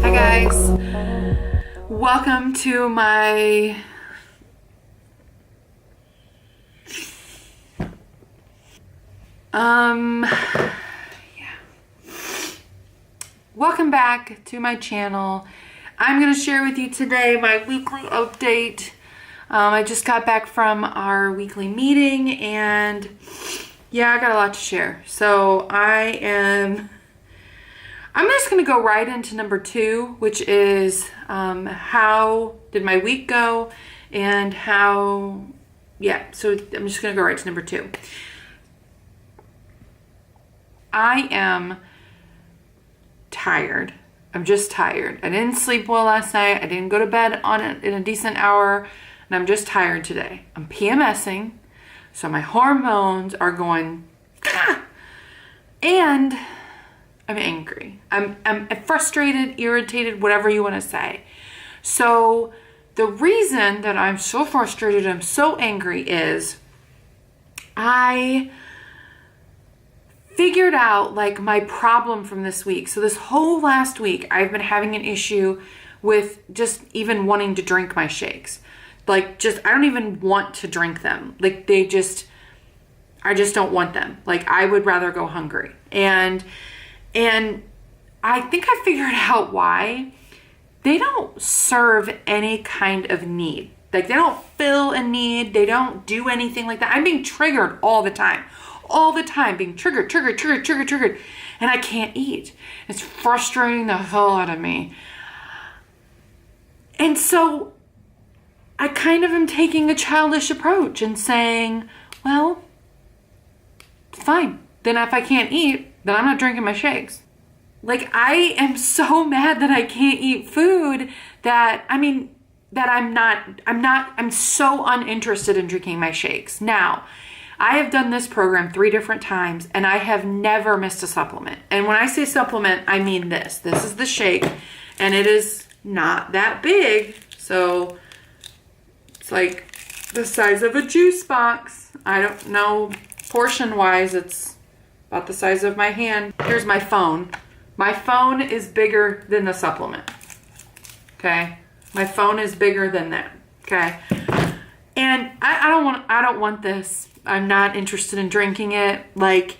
Hi guys, welcome to my welcome back to my channel. I'm gonna share with you today my weekly update. I just got back from our weekly meeting and yeah, I got a lot to share. So I'm just going to go right into number 2, which is how did my week go and so I'm just going to go right to number 2. I am tired. I'm just tired. I didn't sleep well last night. I didn't go to bed in a decent hour, and I'm just tired today. I'm PMSing, so my hormones are going, and I'm angry. I'm frustrated, irritated, whatever you want to say. So the reason that I'm so frustrated, I'm so angry is I figured out like my problem from this week. So this whole last week, I've been having an issue with just even wanting to drink my shakes. Like I don't even want to drink them. Like I just don't want them. Like I would rather go hungry. And I think I figured out why. They don't serve any kind of need. Like they don't fill a need. They don't do anything like that. I'm being triggered all the time. All the time being triggered. And I can't eat. It's frustrating the hell out of me. And so I kind of am taking a childish approach and saying, well, fine. Then if I can't eat, then I'm not drinking my shakes. Like I am so mad that I can't eat food that I'm so uninterested in drinking my shakes. Now, I have done this program 3 different times and I have never missed a supplement. And when I say supplement, I mean this. This is the shake and it is not that big. So it's like the size of a juice box. I don't know, portion wise, it's about the size of my hand. Here's my phone. My phone is bigger than the supplement. Okay? My phone is bigger than that. Okay? And I don't want this. I'm not interested in drinking it. Like,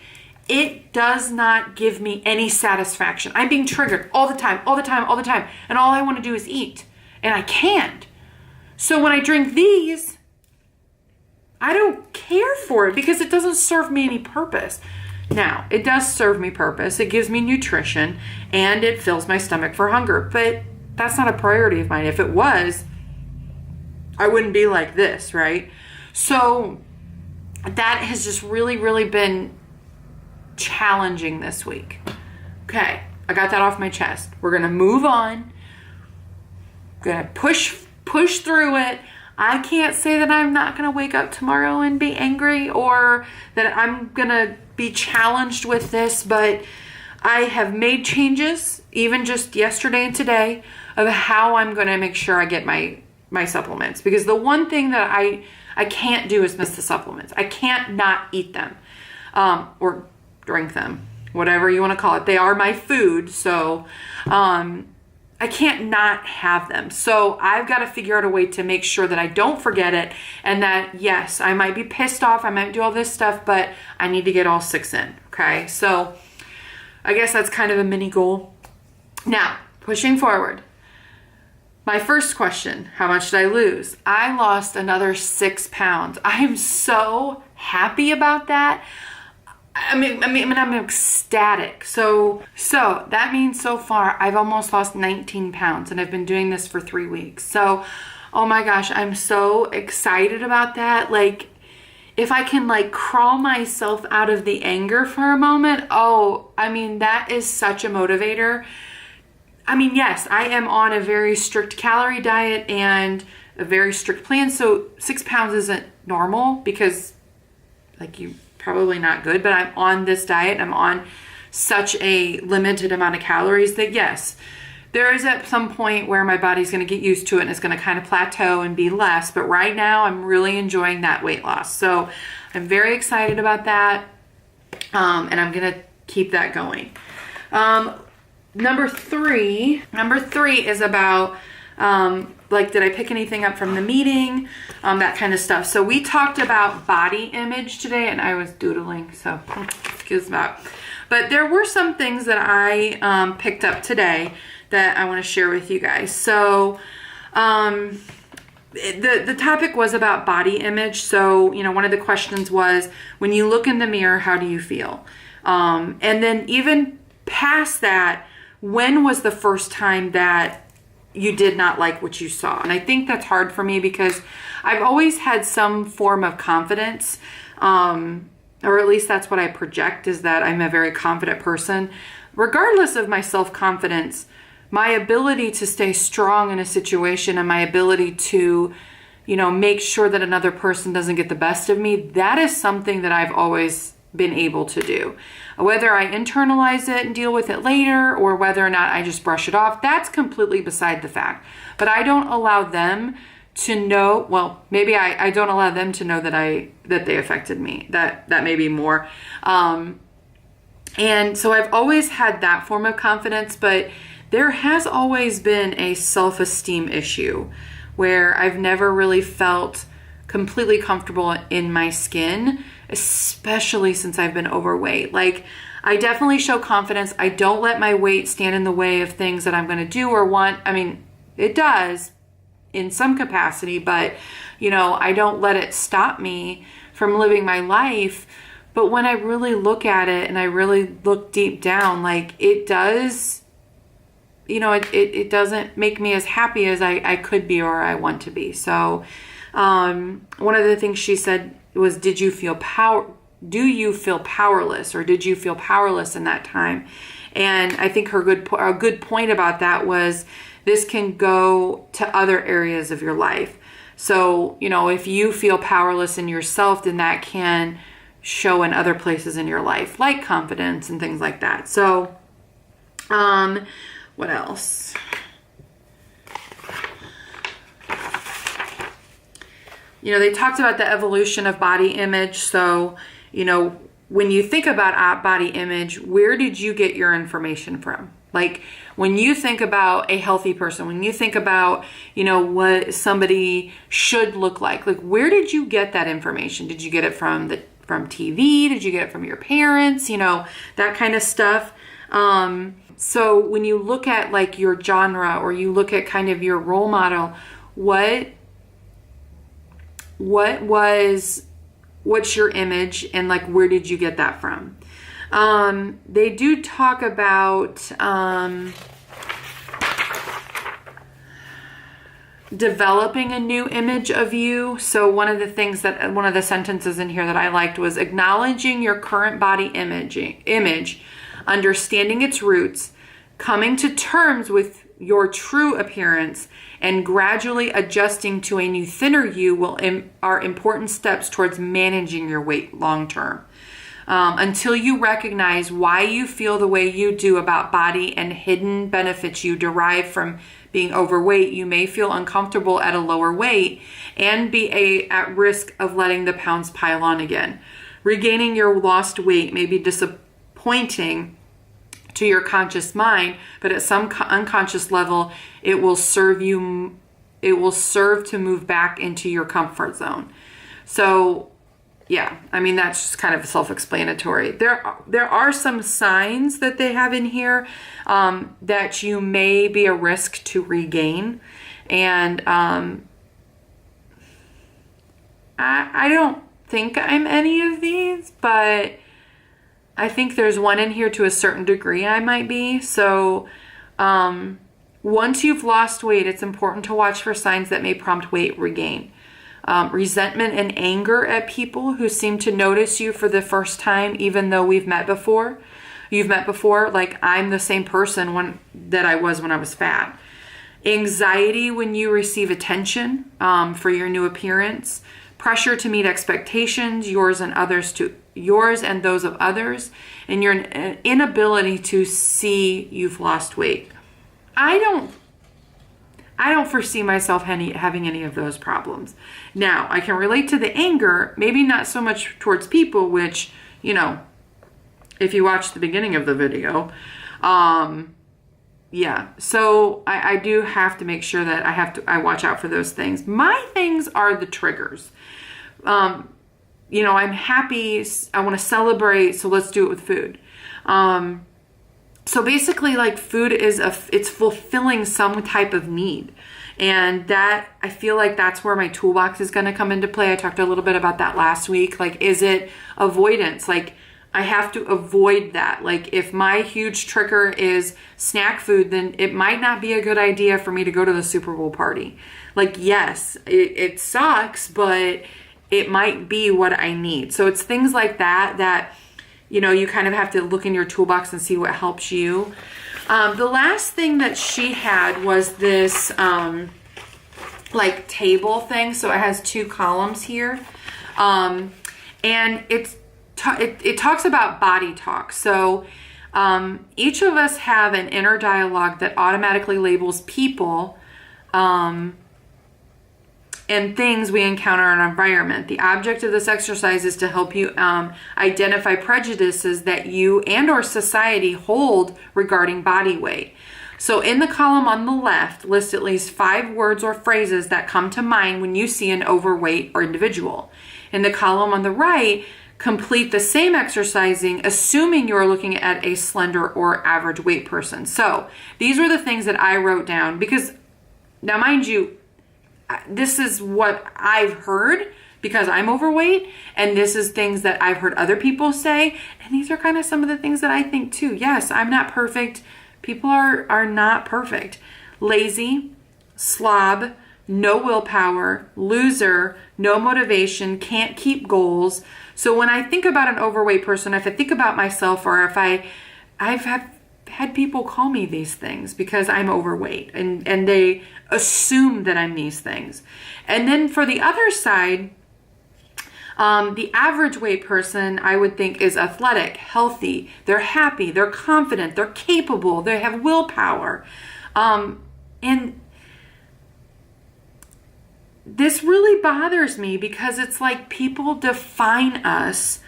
it does not give me any satisfaction. I'm being triggered all the time. And all I want to do is eat. And I can't. So when I drink these, I don't care for it because it doesn't serve me any purpose. Now, it does serve me purpose. It gives me nutrition and it fills my stomach for hunger. But that's not a priority of mine. If it was, I wouldn't be like this, right? So that has just really, really been challenging this week. Okay, I got that off my chest. We're going to move on. Going to push through it. I can't say that I'm not going to wake up tomorrow and be angry or that I'm going to be challenged with this, but I have made changes even just yesterday and today of how I'm going to make sure I get my supplements, because the one thing that I can't do is miss the supplements. I can't not eat them or drink them, whatever you want to call it. They are my food, so I can't not have them. So I've got to figure out a way to make sure that I don't forget it and that, yes, I might be pissed off, I might do all this stuff, but I need to get all 6 in, okay? So I guess that's kind of a mini goal. Now, pushing forward. My first question, how much did I lose? I lost another 6 pounds. I am so happy about that. I'm ecstatic. So that means so far I've almost lost 19 pounds and I've been doing this for 3 weeks. So, oh my gosh, I'm so excited about that. Like, if I can like crawl myself out of the anger for a moment, that is such a motivator. Yes, I am on a very strict calorie diet and a very strict plan. So 6 pounds isn't normal because you probably not good, but I'm on this diet. I'm on such a limited amount of calories that yes, there is at some point where my body's going to get used to it and it's going to kind of plateau and be less. But right now I'm really enjoying that weight loss. So I'm very excited about that. And I'm going to keep that going. Number three is about, like, did I pick anything up from the meeting? That kind of stuff. So we talked about body image today, and I was doodling, so excuse that. But there were some things that I picked up today that I want to share with you guys. So the topic was about body image. So, you know, one of the questions was, when you look in the mirror, how do you feel? And then even past that, when was the first time that you did not like what you saw? And I think that's hard for me because I've always had some form of confidence, or at least that's what I project, is that I'm a very confident person. Regardless of my self-confidence, my ability to stay strong in a situation and my ability to, you know, make sure that another person doesn't get the best of me, that is something that I've always been able to do. Whether I internalize it and deal with it later, or whether or not I just brush it off, that's completely beside the fact. But I don't allow them to know, well, maybe I don't allow them to know that they affected me. That may be more. And so I've always had that form of confidence, but there has always been a self-esteem issue where I've never really felt completely comfortable in my skin, especially since I've been overweight. Like, I definitely show confidence. I don't let my weight stand in the way of things that I'm going to do or want. I mean, it does in some capacity, but, you know, I don't let it stop me from living my life. But when I really look at it and I really look deep down, like, it does, you know, it doesn't make me as happy as I could be or I want to be. So one of the things she said was, do you feel powerless, or did you feel powerless in that time? And I think a good point about that was, this can go to other areas of your life. So, you know, if you feel powerless in yourself, then that can show in other places in your life, like confidence and things like that. So, what else? You know, they talked about the evolution of body image. So, you know, when you think about body image, where did you get your information from? Like, when you think about a healthy person, when you think about, you know, what somebody should look like where did you get that information? Did you get it from TV? Did you get it from your parents? You know, that kind of stuff. So when you look at like your genre, or you look at kind of your role model, what's your image, and like, where did you get that from? They do talk about developing a new image of you. So one of the sentences in here that I liked was, acknowledging your current body image, understanding its roots, coming to terms with your true appearance, and gradually adjusting to a new, thinner you are important steps towards managing your weight long term. Until you recognize why you feel the way you do about body and hidden benefits you derive from being overweight, you may feel uncomfortable at a lower weight and be at risk of letting the pounds pile on again. Regaining your lost weight may be disappointing to your conscious mind, but at some unconscious level, it will serve to move back into your comfort zone. So, yeah, I mean, that's just kind of self-explanatory. There are some signs that they have in here that you may be a risk to regain. And I don't think I'm any of these, but I think there's one in here to a certain degree I might be. So once you've lost weight, it's important to watch for signs that may prompt weight regain. Resentment and anger at people who seem to notice you for the first time, even though you've met before. Like, I'm the same person that I was when I was fat. Anxiety when you receive attention for your new appearance. Pressure to meet expectations, yours and those of others, and your inability to see you've lost weight. I don't foresee myself having any of those problems. Now, I can relate to the anger, maybe not so much towards people, which, you know, if you watch the beginning of the video, yeah. So I do have to make sure that I watch out for those things. My things are the triggers. You know, I'm happy, I want to celebrate, so let's do it with food. So basically, like, food is it's fulfilling some type of need. And that, I feel like that's where my toolbox is going to come into play. I talked a little bit about that last week. Like, is it avoidance? Like, I have to avoid that. Like, if my huge trigger is snack food, then it might not be a good idea for me to go to the Super Bowl party. Like, yes, it sucks, but it might be what I need. So it's things like that, you know, you kind of have to look in your toolbox and see what helps you. The last thing that she had was this, like, table thing. So it has 2 columns here. And it talks about body talk. So each of us have an inner dialogue that automatically labels people and things we encounter in our environment. The object of this exercise is to help you identify prejudices that you and or society hold regarding body weight. So in the column on the left, list at least 5 words or phrases that come to mind when you see an overweight or individual. In the column on the right, complete the same exercising, assuming you're looking at a slender or average weight person. So these were the things that I wrote down because, now mind you, this is what I've heard because I'm overweight, and this is things that I've heard other people say, and these are kind of some of the things that I think too. Yes, I'm not perfect. People are not perfect. Lazy, slob, no willpower, loser, no motivation, can't keep goals. So when I think about an overweight person, if I think about myself, or if I've had people call me these things because I'm overweight, and they assume that I'm these things. And then for the other side, the average weight person, I would think, is athletic, healthy, they're happy, they're confident, they're capable, they have willpower. And this really bothers me because it's like people define us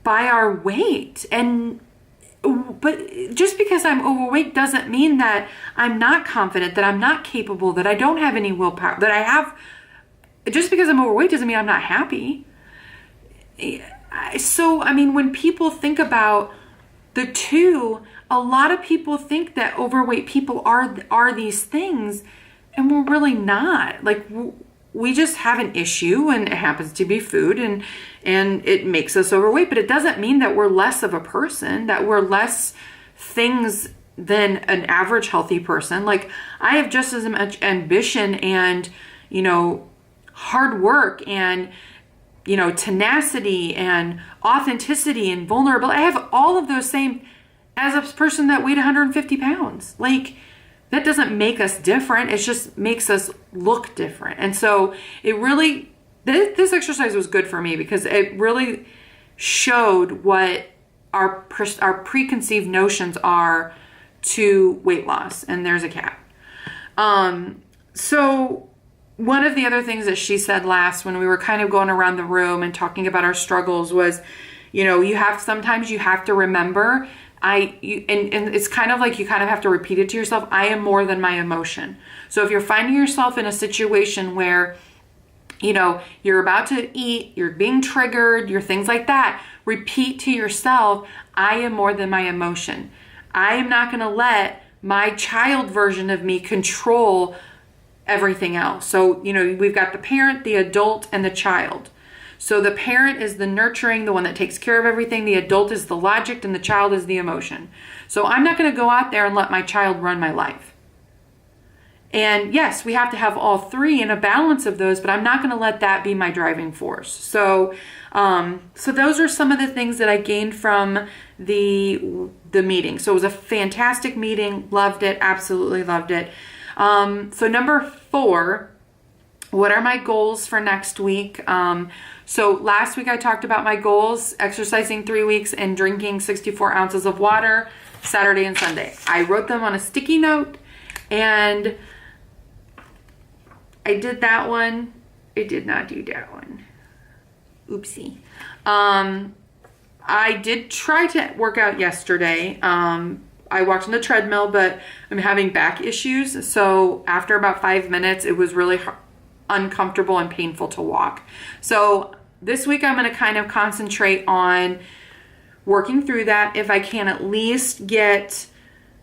by our weight. But just because I'm overweight doesn't mean that I'm not confident, that I'm not capable, that I don't have any willpower, that I have. Just because I'm overweight doesn't mean I'm not happy. So, I mean, when people think about the two, a lot of people think that overweight people are these things, and we're really not. Like, we just have an issue, and it happens to be food, and it makes us overweight, but it doesn't mean that we're less of a person, that we're less things than an average healthy person. Like, I have just as much ambition and, you know, hard work and, you know, tenacity and authenticity and vulnerability. I have all of those same as a person that weighed 150 pounds. Like, that doesn't make us different. It just makes us look different. And so it really, this exercise was good for me because it really showed what our preconceived notions are to weight loss. And there's a cat. So one of the other things that she said last when we were kind of going around the room and talking about our struggles was, you know, sometimes you have to remember and it's kind of like you kind of have to repeat it to yourself. I am more than my emotion. So if you're finding yourself in a situation where, you know, you're about to eat, you're being triggered, you're things like that, repeat to yourself, I am more than my emotion. I am not going to let my child version of me control everything else. So, you know, we've got the parent, the adult, and the child. So the parent is the nurturing, the one that takes care of everything. The adult is the logic, and the child is the emotion. So I'm not going to go out there and let my child run my life. And yes, we have to have all three in a balance of those, but I'm not going to let that be my driving force. So those are some of the things that I gained from the meeting. So it was a fantastic meeting. Loved it. Absolutely loved it. So number 4, what are my goals for next week? So last week I talked about my goals, exercising 3 weeks and drinking 64 ounces of water Saturday and Sunday. I wrote them on a sticky note. And I did that one. I did not do that one. Oopsie. I did try to work out yesterday. I walked on the treadmill, but I'm having back issues. So after about 5 minutes, it was really uncomfortable and painful to walk. So this week I'm going to kind of concentrate on working through that. If I can at least get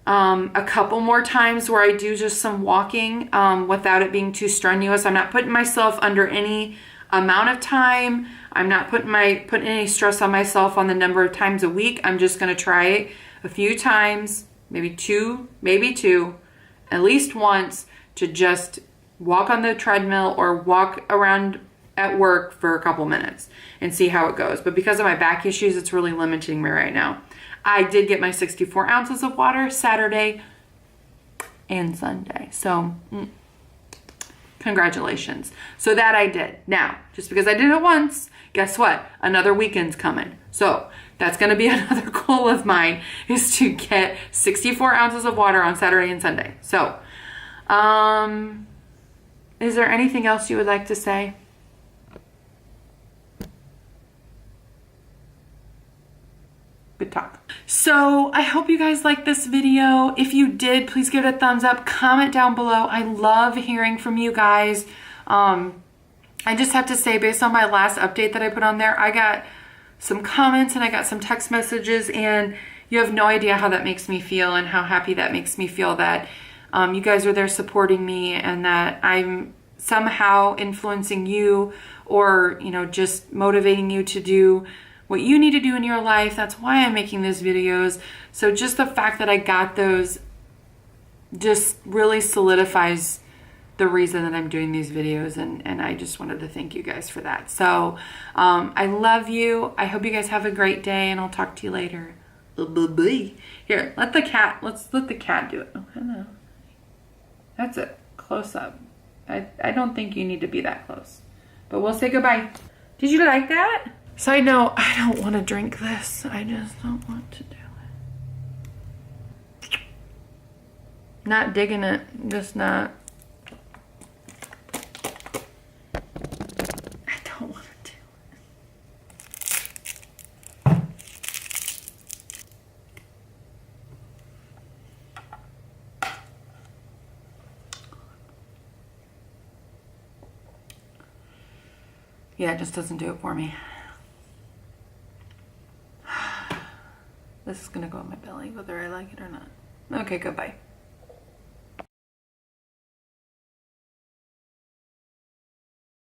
a couple more times where I do just some walking without it being too strenuous. I'm not putting myself under any amount of time. I'm not putting any stress on myself on the number of times a week. I'm just going to try it a few times, maybe two, at least once, to just walk on the treadmill or walk around at work for a couple minutes and see how it goes. But because of my back issues, it's really limiting me right now. I did get my 64 ounces of water Saturday and Sunday. So congratulations. So that I did. Now, just because I did it once, guess what? Another weekend's coming. So that's going to be another goal of mine, is to get 64 ounces of water on Saturday and Sunday. So, is there anything else you would like to say? Good talk. So I hope you guys liked this video. If you did, please give it a thumbs up. Comment down below. I love hearing from you guys. I just have to say, based on my last update that I put on there, I got some comments and I got some text messages, and you have no idea how that makes me feel and how happy that makes me feel that you guys are there supporting me and that I'm somehow influencing you or, you know, just motivating you to do what you need to do in your life. That's why I'm making these videos. So just the fact that I got those just really solidifies the reason that I'm doing these videos, and I just wanted to thank you guys for that. So I love you. I hope you guys have a great day, and I'll talk to you later. Here, let's let the cat do it. Oh, hello. That's a close up. I don't think you need to be that close, but we'll say goodbye. Did you like that? Side note, I don't want to drink this. I just don't want to do it. Not digging it, just not. I don't want to do it. Yeah, it just doesn't do it for me. This is gonna go in my belly, whether I like it or not. Okay, goodbye.